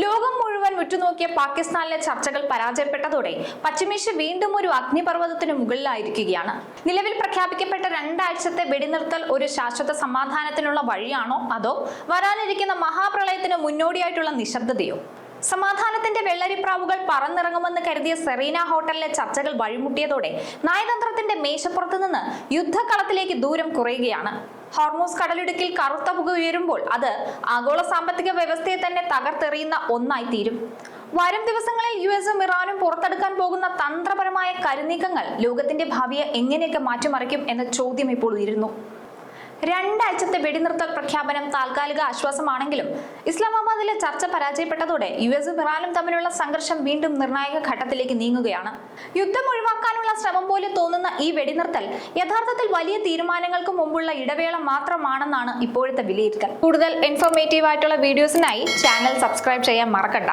ലോകം മുഴുവൻ ഉറ്റുനോക്കിയ പാകിസ്ഥാനിലെ ചർച്ചകൾ പരാജയപ്പെട്ടതോടെ പശ്ചിമേഷ്യ വീണ്ടും ഒരു അഗ്നിപർവ്വതത്തിന് മുകളിലായിരിക്കുകയാണ്. നിലവിൽ പ്രഖ്യാപിക്കപ്പെട്ട 2 ആഴ്ചത്തെ വെടിനിർത്തൽ ഒരു ശാശ്വത സമാധാനത്തിനുള്ള വഴിയാണോ, അതോ വരാനിരിക്കുന്ന മഹാപ്രളയത്തിന് മുന്നോടിയായിട്ടുള്ള നിശബ്ദതയോ? സമാധാനത്തിന്റെ വെള്ളരിപ്രാവുകൾ പറന്നിറങ്ങുമെന്ന് കരുതിയ സെറീന ഹോട്ടലിലെ ചർച്ചകൾ വഴിമുട്ടിയതോടെ നയതന്ത്രത്തിന്റെ മേശപ്പുറത്ത് നിന്ന് യുദ്ധക്കളത്തിലേക്ക് ദൂരം കുറയുകയാണ്. ഹോർമൂസ് കടലിടുക്കിൽ കറുത്ത പുക ഉയരുമ്പോൾ അത് ആഗോള സാമ്പത്തിക വ്യവസ്ഥയെ തന്നെ തകർത്തെറിയുന്ന ഒന്നായി തീരും. വരും ദിവസങ്ങളിൽ യുഎസും ഇറാനും പുറത്തെടുക്കാൻ പോകുന്ന തന്ത്രപരമായ കരുനീക്കങ്ങൾ ലോകത്തിന്റെ ഭാവിയെ എങ്ങനെയൊക്കെ മാറ്റിമറിക്കും എന്ന ചോദ്യം ഇപ്പോൾ ഉയരുന്നു. 2 ആഴ്ചത്തെ വെടിനിർത്തൽ പ്രഖ്യാപനം താൽക്കാലിക ആശ്വാസമാണെങ്കിലും ഇസ്ലാമാബാദിലെ ചർച്ച പരാജയപ്പെട്ടതോടെ യുഎസും ഇറാനും തമ്മിലുള്ള സംഘർഷം വീണ്ടും നിർണായക ഘട്ടത്തിലേക്ക് നീങ്ങുകയാണ്. യുദ്ധം ഒഴിവാക്കാനുള്ള ശ്രമം പോലെ തോന്നുന്ന ഈ വെടിനിർത്തൽ യഥാർത്ഥത്തിൽ വലിയ തീരുമാനങ്ങൾക്ക് മുമ്പുള്ള ഇടവേള മാത്രമാണെന്നാണ് ഇപ്പോഴത്തെ വിലയിരുത്തൽ. കൂടുതൽ ഇൻഫോർമേറ്റീവ് ആയിട്ടുള്ള വീഡിയോസിനായി ചാനൽ സബ്സ്ക്രൈബ് ചെയ്യാൻ മറക്കണ്ട.